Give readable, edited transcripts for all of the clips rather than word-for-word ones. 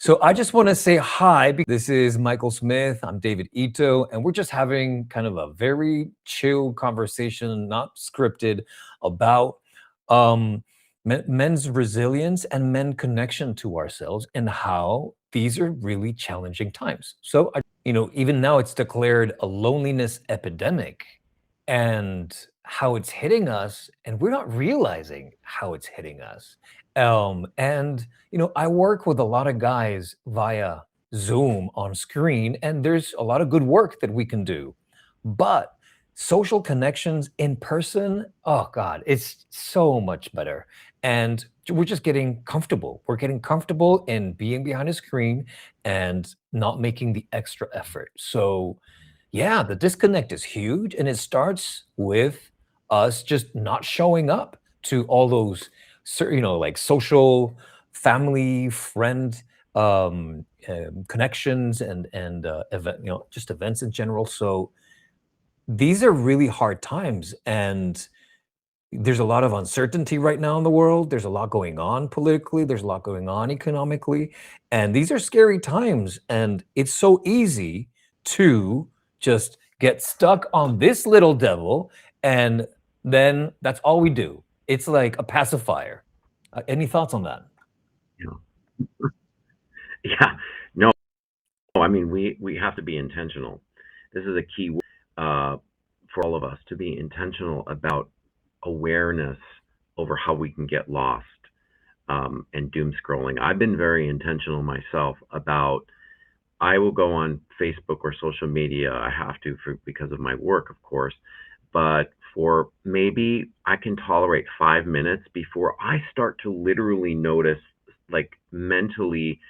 So I just want to say hi. This is Michael Smith. I'm David Ito, and we're just having kind of a very chill conversation, not scripted, about um, men's resilience and men connection to ourselves and how these are really challenging times. Even now it's declared a loneliness epidemic and how it's hitting us, and we're not realizing how it's hitting us. I work with a lot of guys via Zoom on screen, and there's a lot of good work that we can do. But social connections in person, oh God, it's so much better. And we're just getting comfortable. We're getting comfortable in being behind a screen and not making the extra effort. So, yeah, the disconnect is huge, and it starts with us just not showing up to all those, like social, family, friend connections and event, just events in general. So these are really hard times, and there's a lot of uncertainty right now in the world. There's a lot going on politically. There's a lot going on economically. And these are scary times. And it's so easy to just get stuck on this little devil. And then that's all we do. It's like a pacifier. Any thoughts on that? Yeah. Yeah. No, I mean, we have to be intentional. This is a key for all of us to be intentional about awareness over how we can get lost and doom scrolling. I've been very intentional myself about I will go on Facebook or social media. I have to because of my work, of course. But for maybe I can tolerate 5 minutes before I start to literally notice, like mentally,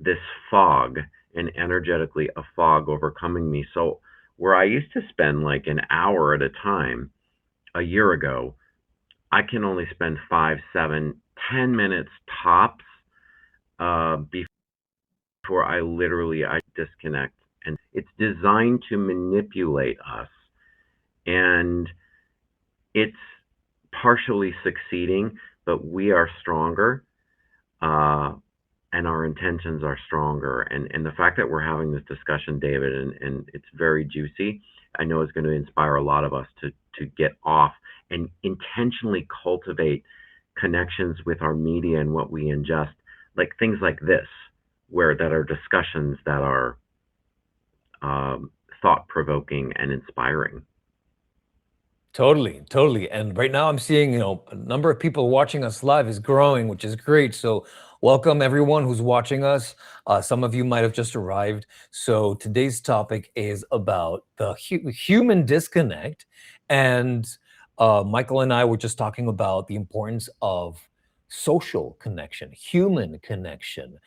this fog and energetically a fog overcoming me. So where I used to spend like an hour at a time a year ago, I can only spend 5, 7, 10 minutes tops before I disconnect. And it's designed to manipulate us, and it's partially succeeding, but we are stronger. Uh, and our intentions are stronger. And the fact that we're having this discussion, David, and it's very juicy, I know is going to inspire a lot of us to get off and intentionally cultivate connections with our media and what we ingest, like things like this, where that are discussions that are thought provoking and inspiring. Totally, totally. And right now I'm seeing, a number of people watching us live is growing, which is great. So welcome everyone who's watching us. Some of you might have just arrived. So today's topic is about the human disconnect. And Michael and I were just talking about the importance of social connection, human connection,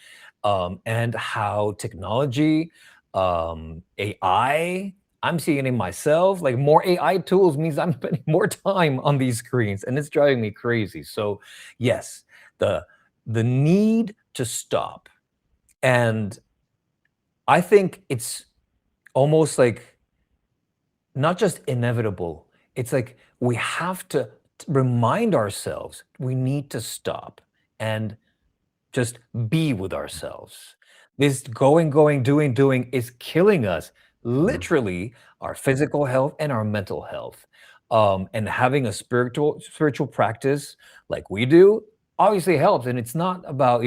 and how technology, AI, I'm seeing it in myself. Like more AI tools means I'm spending more time on these screens, and it's driving me crazy. So, yes, the the need to stop, and I think it's almost like not just inevitable. It's like we have to remind ourselves we need to stop and just be with ourselves. This going, doing is killing us, Mhm. literally our physical health and our mental health. And having a spiritual practice like we do obviously helps. And it's not about,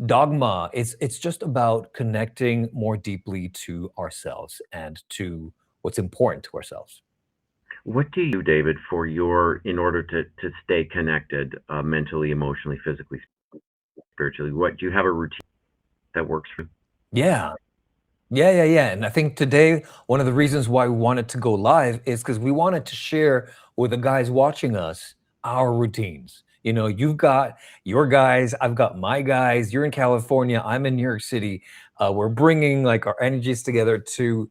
dogma. It's just about connecting more deeply to ourselves and to what's important to ourselves. What do you do, David, for in order to stay connected mentally, emotionally, physically, spiritually? What do you have a routine that works for you? Yeah. Yeah. And I think today, one of the reasons why we wanted to go live is because we wanted to share with the guys watching us our routines. You've got your guys, I've got my guys. You're in California, I'm in New York City. We're bringing like our energies together to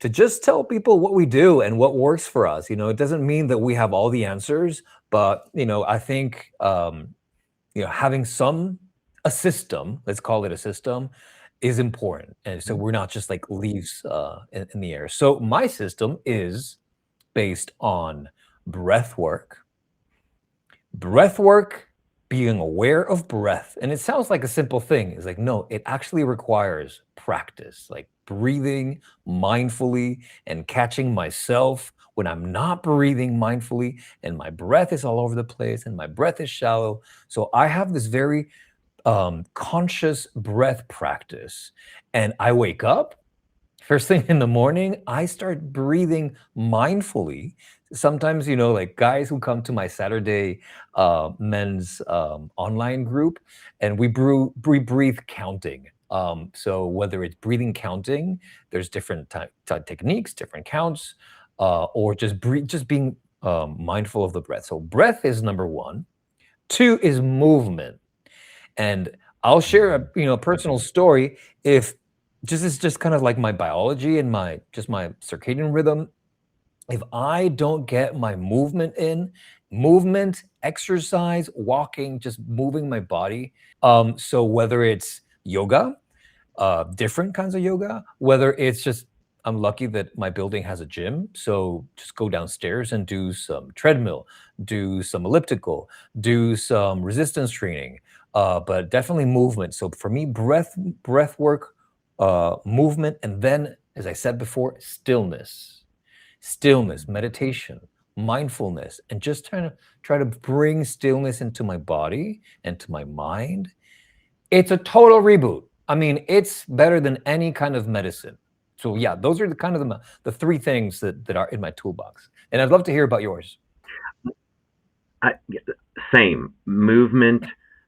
just tell people what we do and what works for us. It doesn't mean that we have all the answers, but I think having a system, let's call it a system, is important. And so we're not just like leaves in the air. So my system is based on breath work. Breath work being aware of breath. And it sounds like a simple thing. It's like, no, it actually requires practice, like breathing mindfully and catching myself when I'm not breathing mindfully and my breath is all over the place and my breath is shallow. So I have this very conscious breath practice. And I wake up first thing in the morning, I start breathing mindfully. Sometimes, like guys who come to my Saturday men's online group, and we breathe counting. So whether it's breathing counting, there's different techniques, different counts, or just breathe, just being mindful of the breath. So breath is number one. Two is movement. And I'll share a personal story. If just It's just kind of like my biology and my circadian rhythm. If I don't get my movement in, movement, exercise, walking, just moving my body. So whether it's yoga, different kinds of yoga, whether it's just I'm lucky that my building has a gym, so just go downstairs and do some treadmill, do some elliptical, do some resistance training, but definitely movement. So for me, breath work, movement, and then, as I said before, stillness, meditation, mindfulness, and just try to bring stillness into my body and to my mind. It's a total reboot. I mean, it's better than any kind of medicine. So yeah, those are the kind of the three things that are in my toolbox. And I'd love to hear about yours. I, Same. Movement,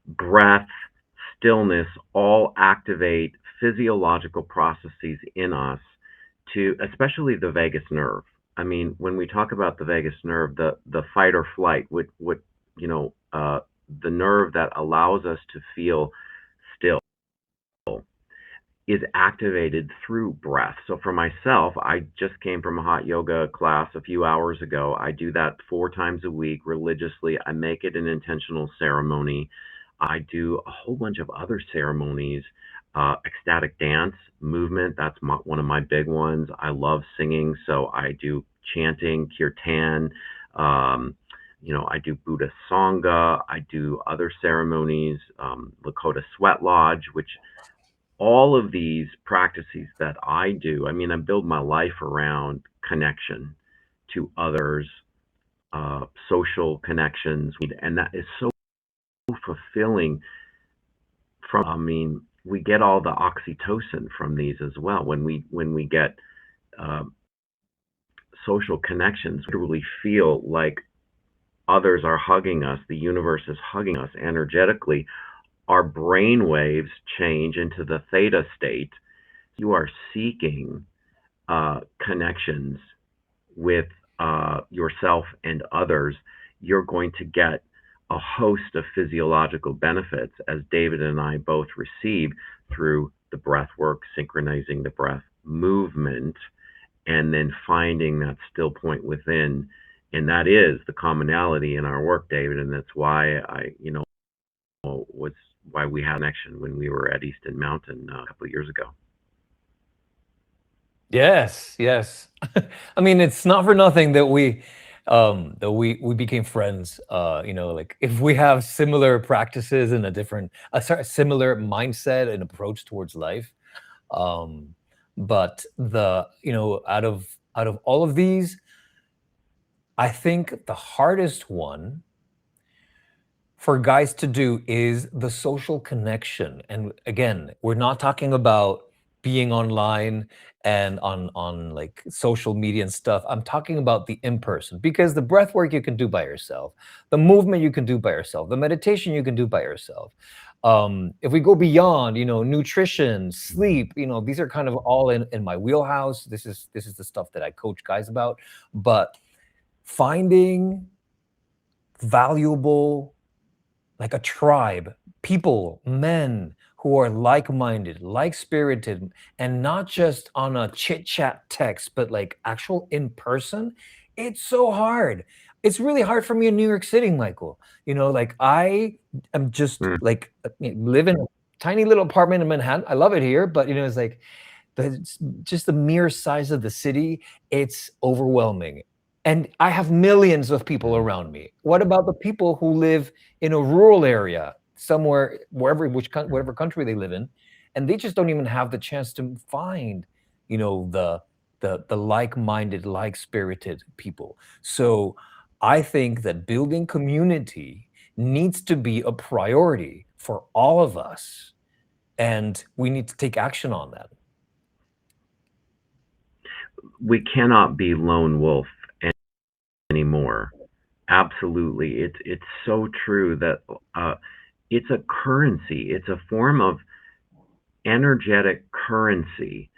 breath, stillness all activate physiological processes in us to, especially the vagus nerve. I mean, when we talk about the vagus nerve, the fight or flight, you know, uh, the nerve that allows us to feel still is activated through breath. So for myself, I just came from a hot yoga class a few hours ago. I do that 4 times a week religiously. I make it an intentional ceremony. I do a whole bunch of other ceremonies, ecstatic dance, movement. That's one of my big ones. I love singing, so I do chanting, kirtan. Um, I do Buddha Sangha. I do other ceremonies, Lakota Sweat Lodge, which all of these practices that I do, I mean, I build my life around connection to others, social connections, and that is so fulfilling. I mean, we get all the oxytocin from these as well when we get uh, social connections. We really feel like others are hugging us, the universe is hugging us energetically. Our brain waves change into the theta state. You are seeking connections with yourself and others, you're going to get a host of physiological benefits, as David and I both receive through the breath work, synchronizing the breath movement, and then finding that still point within. And that is the commonality in our work, David. And that's why was why we had an connection when we were at Easton Mountain a couple of years ago. Yes, yes. I mean, it's not for nothing that we became friends. Like if we have similar practices and similar mindset and approach towards life. Um, but out of all of these, I think the hardest one for guys to do is the social connection. And again, we're not talking about being online and on like social media and stuff. I'm talking about the in person, because the breath work you can do by yourself, the movement you can do by yourself, the meditation you can do by yourself. If we go beyond, nutrition, sleep, these are kind of all in my wheelhouse. This is the stuff that I coach guys about. But finding valuable, like a tribe, people, men who are like-minded, like-spirited, and not just on a chit-chat text, but like actual in person. It's so hard. It's really hard for me in New York City, Michael. Like I am just Mm. like live in a tiny little apartment in Manhattan. I love it here, but it's like just the mere size of the city. It's overwhelming. And I have millions of people Mhm. around me. What about the people who live in a rural area, somewhere, wherever, Mhm. whatever country they live in, and they just don't even have the chance to find, the like-minded, like-spirited people. So I think that building community needs to be a priority for all of us, and we need to take action on that. We cannot be lone wolf anymore. Absolutely. It's so true that uh, it's a currency. It's a form of energetic currency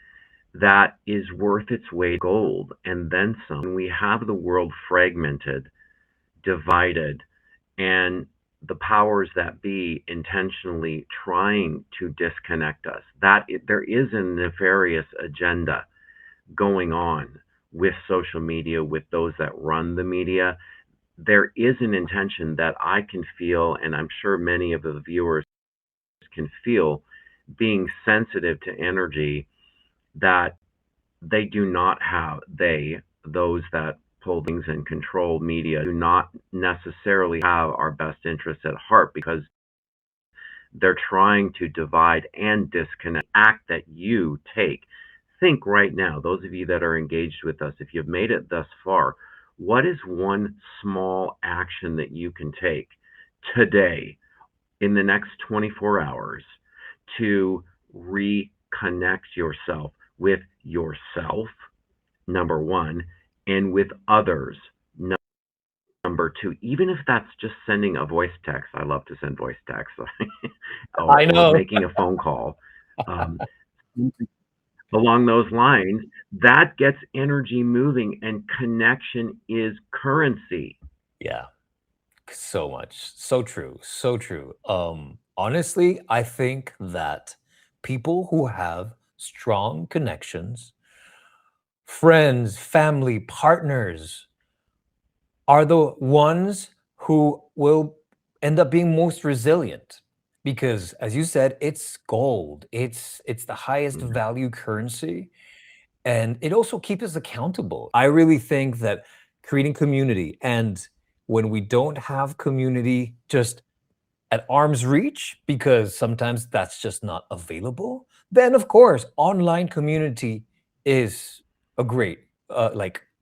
that is worth its weight in gold and then some. We have the world fragmented, divided, and the powers that be intentionally trying to disconnect us. There is a nefarious agenda going on with social media, with those that run the media. There is an intention that I can feel, and I'm sure many of the viewers can feel, being sensitive to energy that they do not have. Those that pull things and control media, do not necessarily have our best interests at heart because they're trying to divide and disconnect. Act that you take. Think right now, those of you that are engaged with us, if you've made it thus far, what is one small action that you can take today in the next 24 hours to reconnect yourself with yourself, number one, and with others, number two, even if that's just sending a voice text. I love to send voice text. I Or know. making a phone call. Um, Along those lines, that gets energy moving, and connection is currency. Yeah. So much. So true. So true. Honestly, I think that people who have strong connections, friends, family, partners, are the ones who will end up being most resilient because, as you said, it's gold. It's the highest Mhm. value currency, and it also keeps us accountable. I really think that creating community, and when we don't have community just at arm's reach, because sometimes that's just not available, then of course online community is a great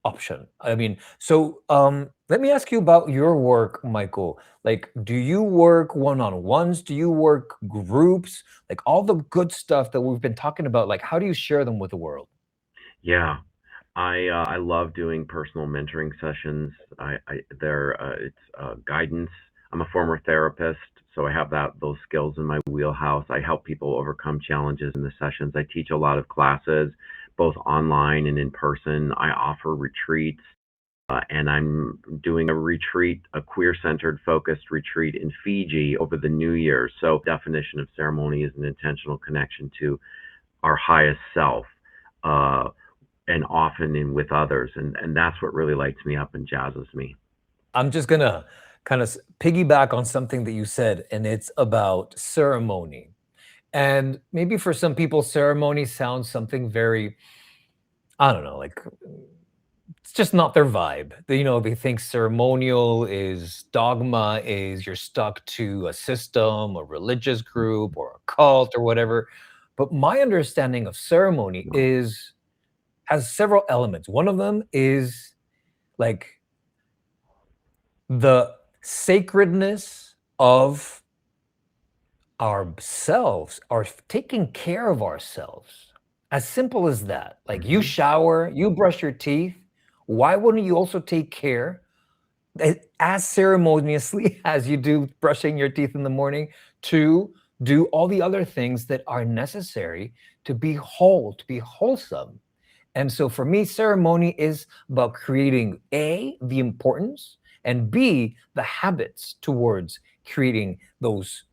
option. I mean, so let me ask you about your work, Michael. Like, do you work one-on-ones? Do you work groups? Like all the good stuff that we've been talking about, like how do you share them with the world? Yeah, I love doing personal mentoring sessions. It's guidance. I'm a former therapist, so I have those skills in my wheelhouse. I help people overcome challenges in the sessions. I teach a lot of classes, both online and in person. I offer retreats, and I'm doing a queer-centered, focused retreat in Fiji over the New Year. So, definition of ceremony is an intentional connection to our highest self. Uh, and often in with others, and that's what really lights me up and jazzes me. I'm just gonna kind of piggyback on something that you said, and it's about ceremony. And maybe for some people, ceremony sounds something very, I don't know, like it's just not their vibe. They think ceremonial is dogma, is you're stuck to a system, a religious group, or a cult or whatever. But my understanding of ceremony No. is has several elements. One of them is like the sacredness of ourselves, are taking care of ourselves. As simple as that. Like you Hmm. shower, you brush your teeth. Why wouldn't you also take care as ceremoniously as you do brushing your teeth in the morning to do all the other things that are necessary to be whole, to be wholesome? And so for me, ceremony is about creating A, the importance, and B, the habits towards creating those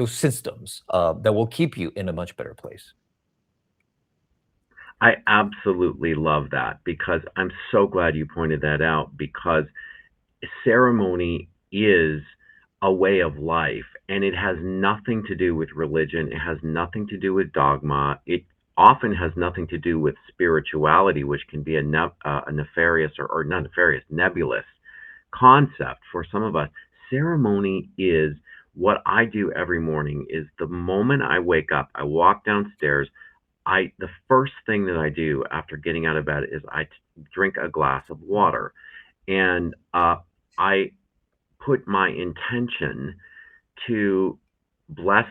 systems that will keep you in a much better place. I absolutely love that because I'm so glad you pointed that out because ceremony is a way of life and it has nothing to do with religion. It has nothing to do with dogma. often has nothing to do with spirituality, which can be a nefarious or not nefarious, nebulous concept for some of us. Ceremony is what I do every morning. Is the moment I wake up, I walk downstairs. The first thing that I do after getting out of bed is drink a glass of water, and I put my intention to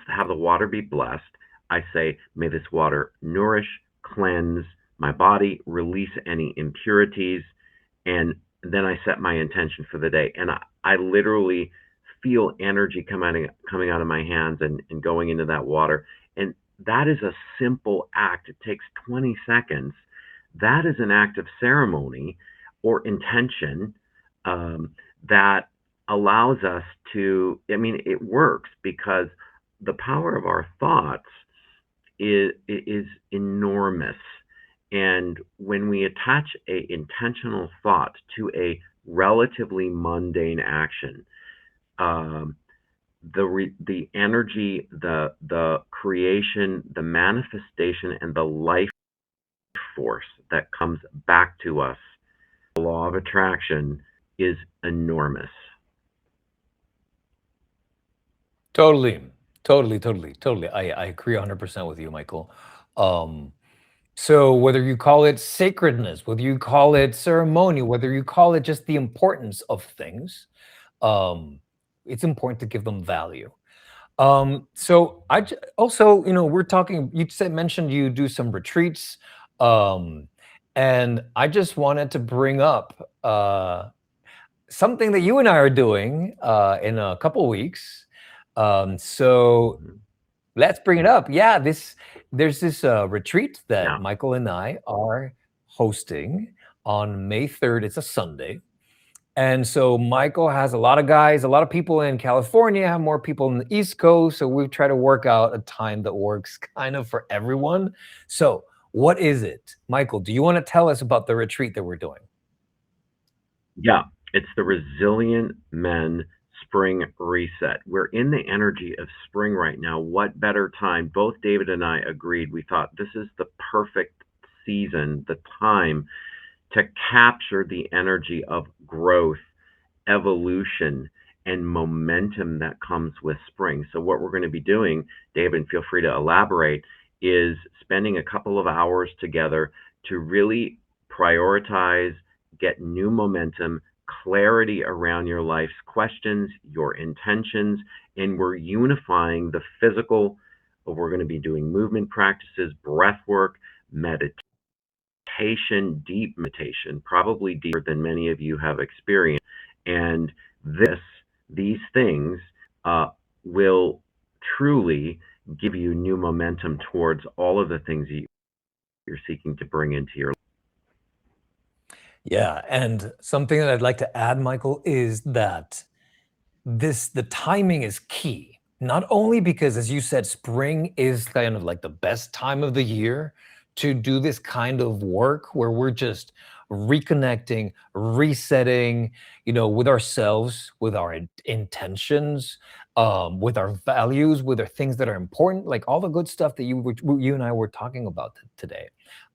have the water be blessed. I say, may this water nourish, cleanse my body, release any impurities, and then I set my intention for the day. And I literally feel energy coming out of my hands and going into that water. And that is a simple act. It takes 20 seconds. That is an act of ceremony or intention that allows us to, I mean, it works because the power of our thoughts is enormous. And when we attach a intentional thought to a relatively mundane action, um, the energy, the creation, the manifestation, and the life force that comes back to us, the law of attraction, is enormous. Totally, totally. I agree 100% with you, Michael. Um, so whether you call it sacredness, whether you call it ceremony, whether you call it just the importance of things, um, it's important to give them value. So also, we're talking. You said mentioned you do some retreats, um, and I just wanted to bring up something that you and I are doing in a couple weeks. So Mhm. let's bring it up. Yeah, there's this retreat that Yeah. Michael and I are hosting on May 3rd. It's a Sunday. And so Michael has a lot of guys, a lot of people in California, have more people in the East Coast. So we've tried to work out a time that works kind of for everyone. So what is it? Michael, do you want to tell us about the retreat that we're doing? Yeah, it's the Resilient Men Spring Reset. We're in the energy of spring right now. What better time? Both David and I agreed. We thought this is the perfect season, the time to capture the energy of growth, evolution, and momentum that comes with spring. So, what we're going to be doing, David, feel free to elaborate, is spending a couple of hours together to really prioritize, get new momentum, clarity around your life's questions, your intentions, and we're unifying the physical. We're going to be doing movement practices, breath work, meditation, deep meditation, probably deeper than many of you have experienced. And this, these things uh, will truly give you new momentum towards all of the things that you're seeking to bring into your life. Yeah, and something that I'd like to add, Michael, is that the timing is key. Not only because, as you said, spring is kind of like the best time of the year to do this kind of work where we're just reconnecting, resetting, with ourselves, with our intentions, with our values, with our things that are important, like all the good stuff that you and I were talking about today.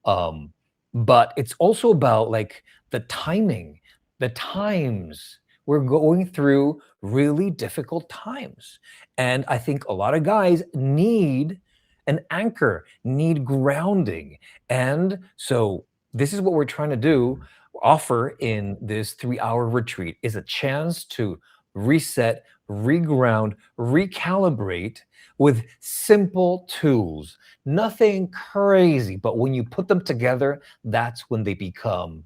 Um, but it's also about like the timing, the times. We're going through really difficult times. And I think a lot of guys need an anchor, need grounding. And so this is what we're trying to do, offer in this 3-hour retreat is a chance to reset, reground, recalibrate with simple tools. Nothing crazy, but when you put them together, that's when they become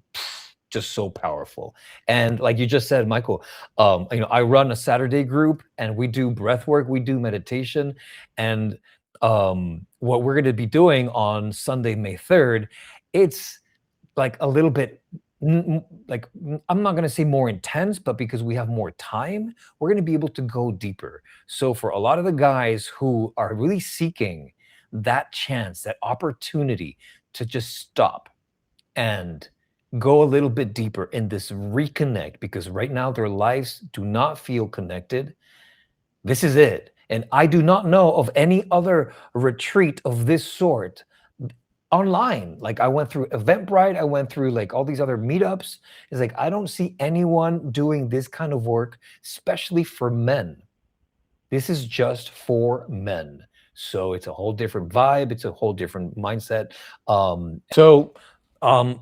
just so powerful. And like you just said, Michael, I run a Saturday group and we do breath work, we do meditation. And what we're going to be doing on Sunday, May 3rd, it's like a little bit I'm not going to say more intense, but because we have more time, we're going to be able to go deeper. So for a lot of the guys who are really seeking that chance, that opportunity to just stop and go a little bit deeper in this reconnect, because right now their lives do not feel connected. This is it. And I do not know of any other retreat of this sort online. Like I went through Eventbrite, I went through like all these other meetups. It's like I don't see anyone doing this kind of work, especially for men. This is just for men. So it's a whole different vibe. It's a whole different mindset.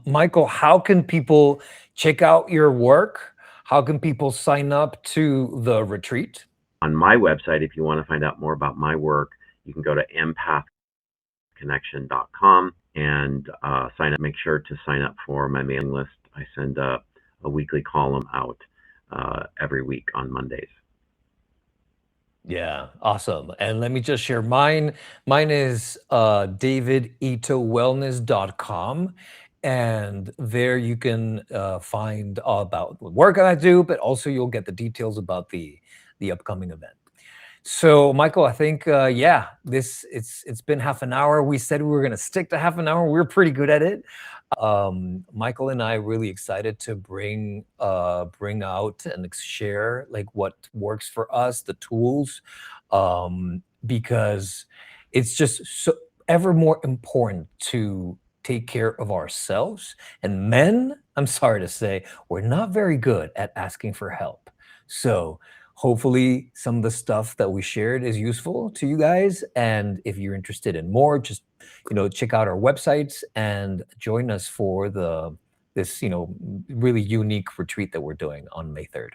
Michael, how can people check out your work? How can people sign up to the retreat? On my website, if you want to find out more about my work, you can go to empathconnection.com and sign up. Make sure to sign up for my mailing list. I send a weekly column out every week on Mondays. Yeah, awesome. And let me just share mine. Mine is daviditowellness.com. And there you can find all about the work that I do, but also you'll get the details about the upcoming event. So, Michael, I think yeah, it's been half an hour. We said we were going to stick to half an hour. We're pretty good at it. Michael and I are really excited to bring out and share like what works for us, the tools, because it's just so ever more important to take care of ourselves. And men, I'm sorry to say, we're not very good at asking for help. So hopefully some of the stuff that we shared is useful to you guys. And if you're interested in more, just check out our websites and join us for this really unique retreat that we're doing on May 3rd.